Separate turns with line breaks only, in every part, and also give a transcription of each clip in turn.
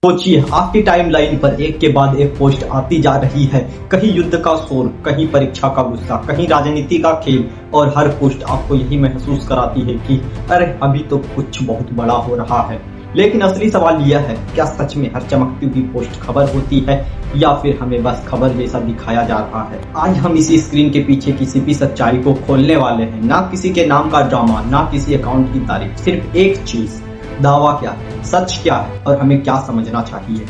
सोचिए, आपकी टाइमलाइन पर एक के बाद एक पोस्ट आती जा रही है। कहीं युद्ध का शोर, कहीं परीक्षा का गुस्सा, कहीं राजनीति का खेल, और हर पोस्ट आपको यही महसूस कराती है कि अरे अभी तो कुछ बहुत बड़ा हो रहा है। लेकिन असली सवाल यह है, क्या सच में हर चमकती हुई पोस्ट खबर होती है या फिर हमें बस खबर जैसा दिखाया जा रहा है। आज हम इसी स्क्रीन के पीछे किसी भी सच्चाई को खोलने वाले हैं। ना किसी के नाम का ड्रामा, ना किसी अकाउंट की तारीफ, सिर्फ एक चीज, दावा क्या है, सच क्या है और हमें क्या समझना चाहिए।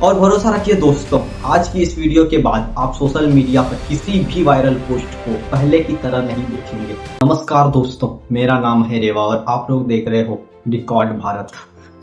और भरोसा रखिए दोस्तों, आज की इस वीडियो के बाद आप सोशल मीडिया पर किसी भी वायरल पोस्ट को पहले की तरह नहीं देखेंगे। नमस्कार दोस्तों, मेरा नाम है रेवा और आप लोग देख रहे हो रिकॉर्ड भारत।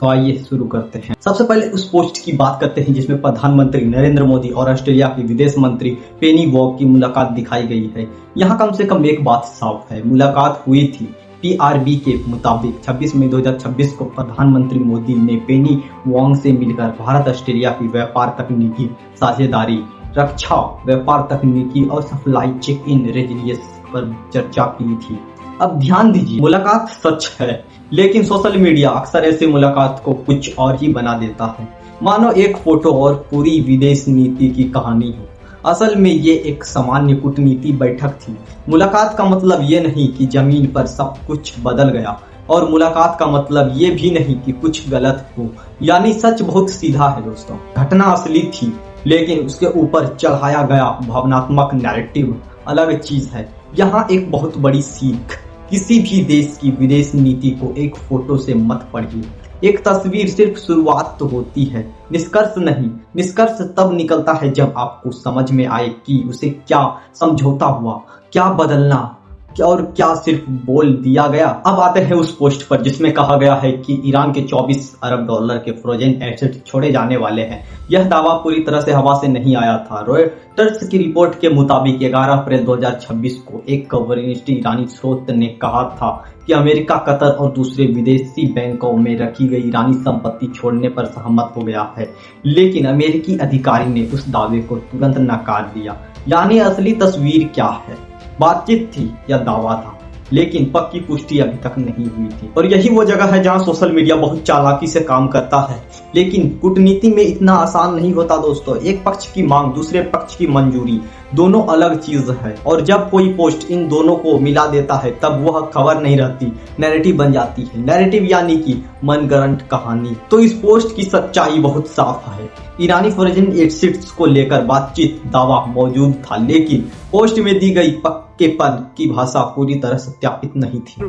तो आइए शुरू करते हैं। सबसे पहले उस पोस्ट की बात करते हैं जिसमें प्रधानमंत्री नरेंद्र मोदी और ऑस्ट्रेलिया की विदेश मंत्री पेनी वॉग की मुलाकात दिखाई गई है। यहाँ कम से कम एक बात साफ है, मुलाकात हुई थी। PRB के मुताबिक 26 मई 2026 को प्रधानमंत्री मोदी ने पेनी वॉन्ग से मिलकर भारत ऑस्ट्रेलिया की व्यापार तकनीकी साझेदारी, रक्षा, व्यापार तकनीकी और सप्लाई चेक इन रेजिलियंस पर चर्चा की थी। अब ध्यान दीजिए, मुलाकात सच है, लेकिन सोशल मीडिया अक्सर ऐसी मुलाकात को कुछ और ही बना देता है, मानो एक फोटो और पूरी विदेश नीति की कहानी हो। असल में ये एक सामान्य कूटनीति बैठक थी। मुलाकात का मतलब ये नहीं कि जमीन पर सब कुछ बदल गया, और मुलाकात का मतलब ये भी नहीं कि कुछ गलत हो। यानी सच बहुत सीधा है दोस्तों, घटना असली थी, लेकिन उसके ऊपर चढ़ाया गया भावनात्मक नैरेटिव अलग चीज है। यहाँ एक बहुत बड़ी सीख, किसी भी देश की विदेश नीति को एक फोटो से मत पढ़िए। एक तस्वीर सिर्फ शुरुआत तो होती है, निष्कर्ष नहीं। निष्कर्ष तब निकलता है जब आपको समझ में आए कि उसे क्या समझौता हुआ, क्या बदलना, और क्या सिर्फ बोल दिया गया। अब आते हैं उस पोस्ट पर जिसमें कहा गया है कि ईरान के 24 अरब डॉलर के फ्रोजन एसेट छोड़े जाने वाले हैं। यह दावा पूरी तरह से हवा से नहीं आया था। रॉयटर्स की रिपोर्ट के मुताबिक 11 अप्रैल 2026 को एक कम्युनिस्ट ईरानी स्रोत ने कहा था कि अमेरिका, कतर और दूसरे विदेशी बैंकों में रखी गई ईरानी संपत्ति छोड़ने पर सहमत हो गया है। लेकिन अमेरिकी अधिकारी ने उस दावे को तुरंत नकार दिया। यानी असली तस्वीर क्या है, बातचीत थी या दावा था, लेकिन पक्की पुष्टि अभी तक नहीं हुई थी। और यही वो जगह है जहां सोशल मीडिया बहुत चालाकी से काम करता है। लेकिन कूटनीति में इतना आसान नहीं होता दोस्तों। एक पक्ष की मांग, दूसरे पक्ष की मंजूरी, दोनों अलग चीज है। और जब कोई पोस्ट इन दोनों को मिला देता है तब वह खबर नहीं रहती, नैरेटिव बन जाती है। नैरेटिव यानी कि मनगढ़ंत कहानी। तो इस पोस्ट की सच्चाई बहुत साफ है। ईरानी फ्रोजन एसेट्स को लेकर बातचीत, दावा मौजूद था, लेकिन पोस्ट में दी गई पक्केपन की भाषा पूरी तरह सत्यापित नहीं थी।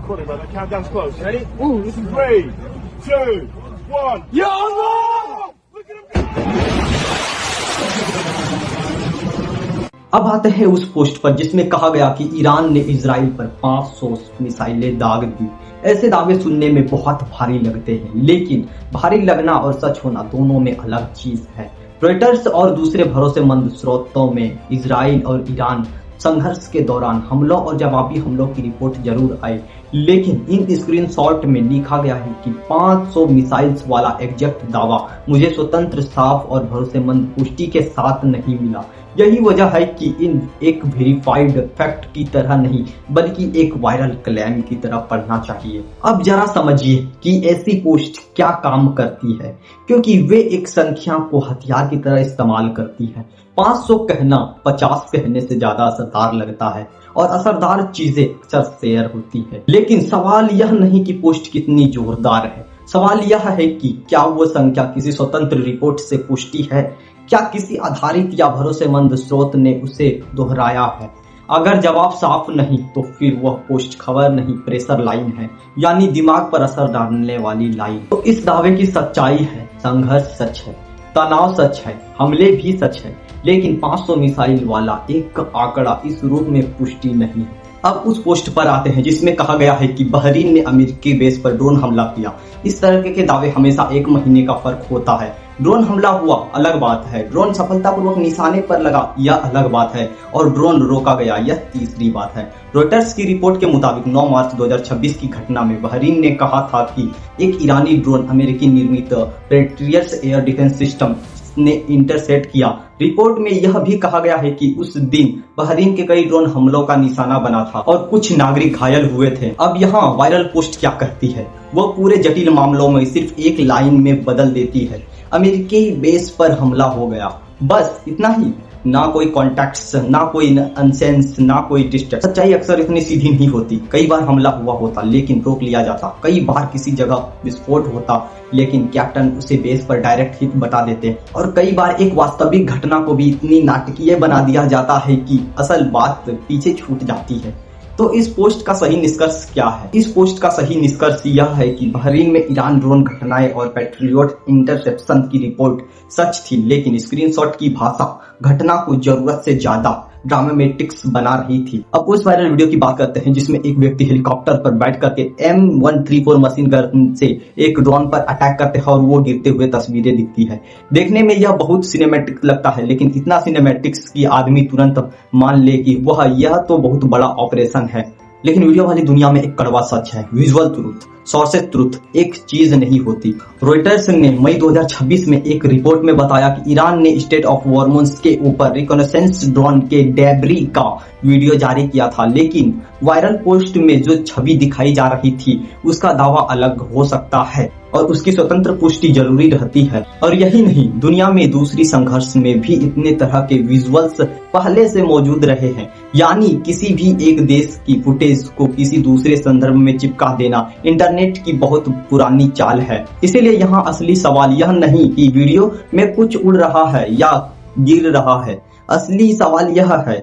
अब आते हैं उस पोस्ट पर जिसमें कहा गया कि ईरान ने इजराइल पर 500 मिसाइलें दाग दी। ऐसे दावे सुनने में बहुत भारी लगते हैं, लेकिन भारी लगना और सच होना दोनों में अलग चीज है। रॉयटर्स और दूसरे भरोसेमंद स्रोतों में इजराइल और ईरान संघर्ष के दौरान हमलों और जवाबी हमलों की रिपोर्ट जरूर आई, लेकिन इन स्क्रीनशॉट में लिखा गया है कि 500 मिसाइल्स वाला एग्जैक्ट दावा मुझे स्वतंत्र, साफ और भरोसेमंद पुष्टि के साथ नहीं मिला। यही वजह है कि इन एक वेरीफाइड फैक्ट की तरह नहीं, बल्कि एक वायरल क्लेम की तरह पढ़ना चाहिए। अब जरा समझिए कि ऐसी पोस्ट क्या काम करती है, क्योंकि वे एक संख्या को हथियार की तरह इस्तेमाल करती है। 500 कहना 50 कहने से ज्यादा असरदार लगता है, और असरदार चीजें अक्सर शेयर होती है। लेकिन सवाल यह नहीं कि पोस्ट कितनी जोरदार है, सवाल यह है कि क्या वो संख्या किसी स्वतंत्र रिपोर्ट से पुष्टि है, क्या किसी आधारित या भरोसेमंद स्रोत ने उसे दोहराया है। अगर जवाब साफ नहीं तो फिर वह पोस्ट खबर नहीं, प्रेशर लाइन है, यानी दिमाग पर असर डालने वाली लाइन। तो इस दावे की सच्चाई है, संघर्ष सच है, तनाव सच है, हमले भी सच है, लेकिन 500 मिसाइल वाला एक आंकड़ा इस रूप में पुष्टि नहीं है। अब उस पोस्ट पर आते हैं जिसमें कहा गया है कि बहरीन ने अमेरिकी बेस पर ड्रोन हमला किया। इस तरह के दावे हमेशा एक महीने का फर्क होता है। ड्रोन हमला हुआ अलग बात है, ड्रोन सफलतापूर्वक निशाने पर लगा यह अलग बात है, और ड्रोन रोका गया यह तीसरी बात है। रॉयटर्स की रिपोर्ट के मुताबिक 9 मार्च 2026 की घटना में बहरीन ने कहा था कि एक ईरानी ड्रोन अमेरिकी निर्मित पेट्रियट एयर डिफेंस सिस्टम ने इंटरसेप्ट किया। रिपोर्ट में यह भी कहा गया है कि उस दिन बहरीन के कई ड्रोन हमलों का निशाना बना था और कुछ नागरिक घायल हुए थे। अब यहाँ वायरल पोस्ट क्या कहती है, वो पूरे जटिल मामलों में सिर्फ एक लाइन में बदल देती है। अमेरिकी बेस पर हमला हो गया, बस इतना ही। ना कोई कॉन्टैक्ट्स, ना कोई अनसेंस, ना कोई डिस्टेंस। सच्चाई अक्सर इतनी सीधी नहीं होती। कई बार हमला हुआ होता लेकिन रोक लिया जाता, कई बार किसी जगह विस्फोट होता लेकिन कैप्टन उसे बेस पर डायरेक्ट हिट बता देते, और कई बार एक वास्तविक घटना को भी इतनी नाटकीय बना दिया जाता है कि असल बात पीछे छूट जाती है। तो इस पोस्ट का सही निष्कर्ष क्या है? इस पोस्ट का सही निष्कर्ष यह है कि बहरीन में ईरान ड्रोन घटनाएं और पैट्रियोट इंटरसेप्शन की रिपोर्ट सच थी, लेकिन स्क्रीनशॉट की भाषा घटना को जरूरत से ज्यादा ड्रामेटिक्स बना रही थी। अब उस वायरल वीडियो की बात करते हैं जिसमें एक व्यक्ति हेलीकॉप्टर पर बैठ करके M134 मशीन गन से एक ड्रोन पर अटैक करते हैं और वो गिरते हुए तस्वीरें दिखती है। देखने में यह बहुत सिनेमैटिक लगता है, लेकिन इतना सिनेमैटिक्स कि आदमी तुरंत मान ले कि यह तो बहुत बड़ा ऑपरेशन है। लेकिन वीडियो वाली दुनिया में एक कड़वा सच है, विजुअल ट्रुथ, सोर्सेस ट्रुथ एक चीज नहीं होती। रॉयटर्स ने मई 2026 में एक रिपोर्ट में बताया कि ईरान ने स्टेट ऑफ हॉर्मोन्स के ऊपर रिकॉनेसेंस ड्रोन के डेब्री का वीडियो जारी किया था, लेकिन वायरल पोस्ट में जो छवि दिखाई जा रही थी उसका दावा अलग हो सकता है और उसकी स्वतंत्र पुष्टि जरूरी रहती है। और यही नहीं, दुनिया में दूसरी संघर्ष में भी इतने तरह के विजुअल्स पहले से मौजूद रहे हैं, यानी किसी भी एक देश की फुटेज को किसी दूसरे संदर्भ में चिपका देना इंटरनेट की बहुत पुरानी चाल है। इसीलिए यहाँ असली सवाल यह नहीं कि वीडियो में कुछ उड़ रहा है या गिर रहा है, असली सवाल यह है,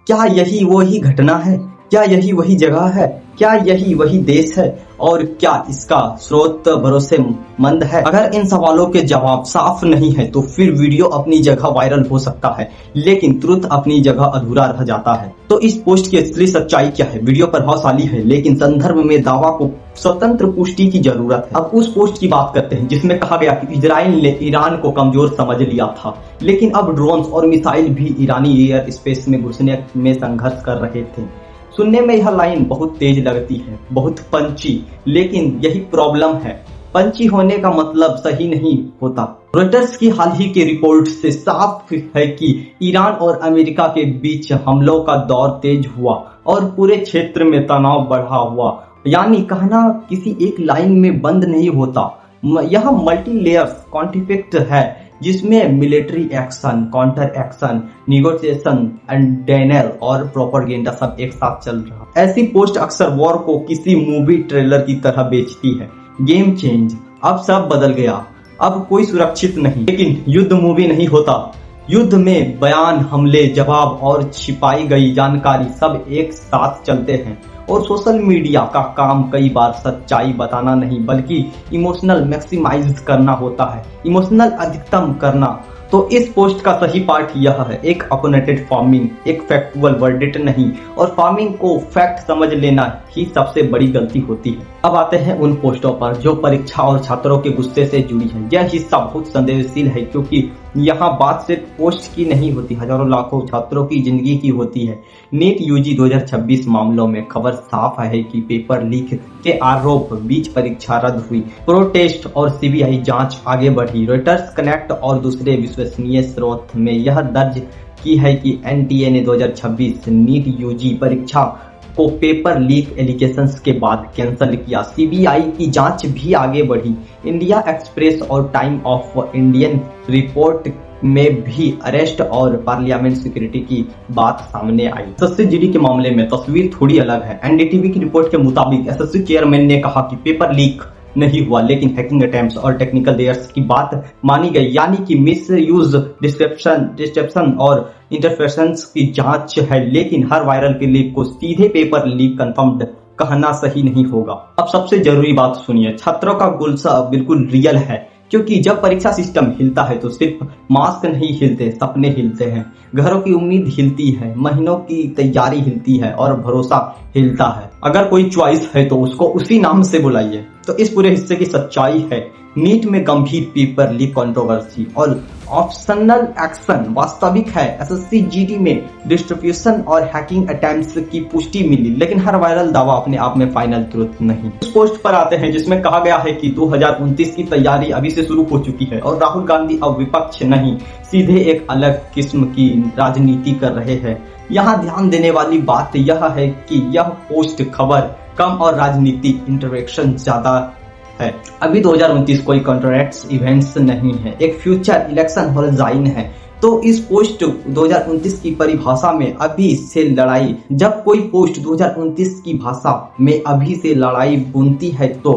क्या यही वही घटना है? क्या यही वही जगह है? क्या यही वही देश है? और क्या इसका स्रोत भरोसेमंद है? अगर इन सवालों के जवाब साफ नहीं है तो फिर वीडियो अपनी जगह वायरल हो सकता है, लेकिन ट्रुथ अपनी जगह अधूरा रह जाता है। तो इस पोस्ट की असली सच्चाई क्या है? वीडियो प्रभावशाली है, लेकिन संदर्भ में दावा को स्वतंत्र पुष्टि की जरूरत है। अब उस पोस्ट की बात करते हैं जिसमें कहा गया कि इजराइल ने ईरान को कमजोर समझ लिया था, लेकिन अब ड्रोन्स और मिसाइल भी ईरानी एयर स्पेस में घुसने में संघर्ष कर रहे थे। सुनने में यह लाइन बहुत तेज लगती है, बहुत पंची, लेकिन यही प्रॉब्लम है। पंची होने का मतलब सही नहीं होता। रॉयटर्स की हाल ही की रिपोर्ट से साफ है कि ईरान और अमेरिका के बीच हमलों का दौर तेज हुआ और पूरे क्षेत्र में तनाव बढ़ा हुआ, यानी कहना किसी एक लाइन में बंद नहीं होता। यह मल्टी लेयर्स कॉन्फ्लिक्ट है जिसमें military action, counter action, negotiation and Daniel और प्रोपेगेंडा सब एक साथ चल रहा। ऐसी पोस्ट अक्सर वॉर को किसी मूवी ट्रेलर की तरह बेचती है। गेम चेंज, अब सब बदल गया, अब कोई सुरक्षित नहीं। लेकिन युद्ध मूवी नहीं होता। युद्ध में बयान, हमले, जवाब और छिपाई गई जानकारी सब एक साथ चलते हैं, और सोशल मीडिया का काम कई बार सच्चाई बताना नहीं बल्कि इमोशनल मैक्सिमाइज करना होता है, इमोशनल अधिकतम करना। तो इस पोस्ट का सही पार्ट यह है, एक ओपिनियटेड फार्मिंग, एक फैक्चुअल वर्डिक्ट नहीं, और फार्मिंग को फैक्ट समझ लेना ही सबसे बड़ी गलती होती है। अब आते हैं उन पोस्टों पर जो परीक्षा और छात्रों के गुस्से से जुड़ी है। यह हिस्सा बहुत संवेदनशील है क्योंकि यहाँ बात सिर्फ पोस्ट की नहीं होती, हजारों लाखों छात्रों की जिंदगी की होती है। नीट यूजी 2026 मामलों में खबर साफ है कि पेपर लीक के आरोप बीच परीक्षा रद्द हुई, प्रोटेस्ट और सीबीआई जांच आगे बढ़ी। रॉयटर्स, कनेक्ट और दूसरे विश्वसनीय स्रोत में यह दर्ज की है कि एनटीए ने 2026 नीट यूजी परीक्षा को पेपर लीक एलिगेशंस के बाद कैंसिल किया। सीबीआई की जांच भी आगे बढ़ी। इंडिया एक्सप्रेस और टाइम ऑफ इंडियन रिपोर्ट में भी अरेस्ट और पार्लियामेंट सिक्योरिटी की बात सामने आई। एसएससी जीडी के मामले में तस्वीर थोड़ी अलग है। एनडीटीवी की रिपोर्ट के मुताबिक एसएससी चेयरमैन ने कहा कि पेपर लीक नहीं हुआ, लेकिन हैकिंग अटेम्प्ट्स और टेक्निकल एरर्स की बात मानी गई, यानी कि मिस यूज, डिस्क्रिप्शन और इंटरफेरेंस की जांच है। लेकिन हर वायरल के लीक को सीधे पेपर लीक कंफर्म्ड कहना सही नहीं होगा। अब सबसे जरूरी बात सुनिए, छात्रों का गुस्सा बिल्कुल रियल है, क्योंकि जब परीक्षा सिस्टम हिलता है तो सिर्फ मास्क नहीं हिलते, सपने हिलते हैं, घरों की उम्मीद हिलती है, महीनों की तैयारी हिलती है और भरोसा हिलता है। अगर कोई चॉइस है तो उसको उसी नाम से बुलाइए। तो इस पूरे हिस्से की सच्चाई है, नीट में गंभीर पेपर लीक कंट्रोवर्सी और ऑप्शनल एक्शन वास्तविक है। एसएससी जीडी में डिस्ट्रीब्यूशन और हैकिंग अटेम्प्ट्स की पुष्टि मिली, लेकिन हर वायरल दावा अपने आप में फाइनल ट्रुथ नहीं। उस पोस्ट पर आते हैं जिसमें कहा गया है कि 2029 की तैयारी अभी से शुरू हो चुकी है और राहुल गांधी अब विपक्ष नहीं, सीधे एक अलग किस्म की राजनीति कर रहे हैं। यहाँ ध्यान देने वाली बात यह है कि यह पोस्ट खबर कम और राजनीतिक इंटरेक्शन ज्यादा है। अभी 2029 कोई कॉन्ट्रैक्ट्स इवेंट्स नहीं है, एक फ्यूचर इलेक्शन होराइजन है। तो इस पोस्ट 2029 की परिभाषा में अभी से लड़ाई, जब कोई पोस्ट 2029 की भाषा में अभी से लड़ाई बुनती है तो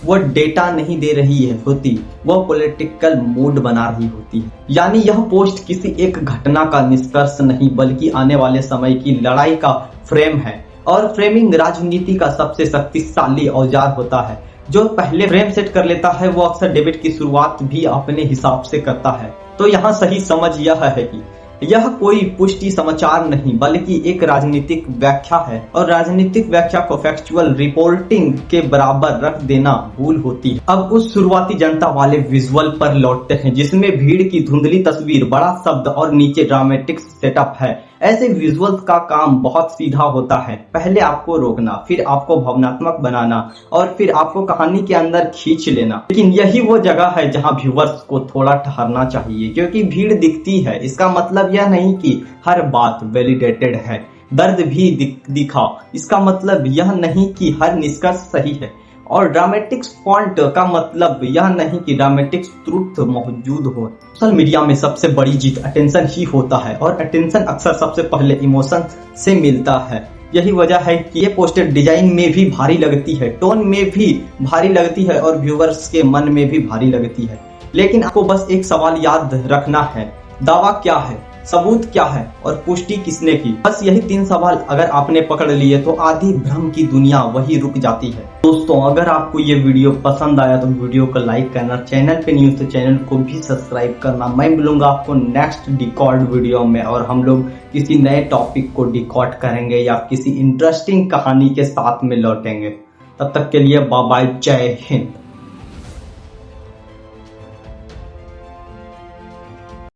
वो डेटा नहीं दे रही है होती, वो पॉलिटिकल मूड बना रही होती है। यानी यह पोस्ट किसी एक घटना का निष्कर्ष नहीं बल्कि आने वाले समय की लड़ाई का फ्रेम है। और फ्रेमिंग राजनीति का सबसे शक्तिशाली औजार होता है। जो पहले फ्रेम सेट कर लेता है वो अक्सर डिबेट की शुरुआत भी अपने हिसाब से करता है। तो यहाँ सही समझ यह है कि यह कोई पुष्टि समाचार नहीं बल्कि एक राजनीतिक व्याख्या है, और राजनीतिक व्याख्या को फैक्चुअल रिपोर्टिंग के बराबर रख देना भूल होती है। अब उस शुरुआती जनता वाले विजुअल पर लौटते हैं जिसमें भीड़ की धुंधली तस्वीर, बड़ा शब्द और नीचे ड्रामेटिक सेटअप है। ऐसे विजुअल्स का काम बहुत सीधा होता है। पहले आपको रोकना, फिर आपको भावनात्मक बनाना और फिर आपको कहानी के अंदर खींच लेना। लेकिन यही वो जगह है जहां व्यूअर्स को थोड़ा ठहरना चाहिए, क्योंकि भीड़ दिखती है इसका मतलब यह नहीं कि हर बात वैलिडेटेड है। दर्द भी दिखा इसका मतलब यह नहीं कि हर निष्कर्ष सही है। और ड्रामेटिक्स फॉन्ट का मतलब यह नहीं कि ड्रामेटिक्स ट्रुथ मौजूद हो। सोशल मीडिया में सबसे बड़ी जीत अटेंशन ही होता है, और अटेंशन अक्सर सबसे पहले इमोशन से मिलता है। यही वजह है कि ये पोस्टर डिजाइन में भी भारी लगती है, टोन में भी भारी लगती है और व्यूअर्स के मन में भी भारी लगती है। लेकिन आपको बस एक सवाल याद रखना है, दावा क्या है, सबूत क्या है और पुष्टि किसने की। बस यही 3 सवाल अगर आपने पकड़ लिए तो आधी भ्रम की दुनिया वही रुक जाती है। दोस्तों, अगर आपको ये वीडियो पसंद आया तो वीडियो को लाइक करना, चैनल पे न्यूज तो चैनल को भी सब्सक्राइब करना। मैं मिलूंगा आपको नेक्स्ट डिकॉर्ड वीडियो में, और हम लोग किसी नए टॉपिक को डिकॉर्ड करेंगे या किसी इंटरेस्टिंग कहानी के साथ में लौटेंगे। तब तक के लिए बाय बाय, जय हिंद।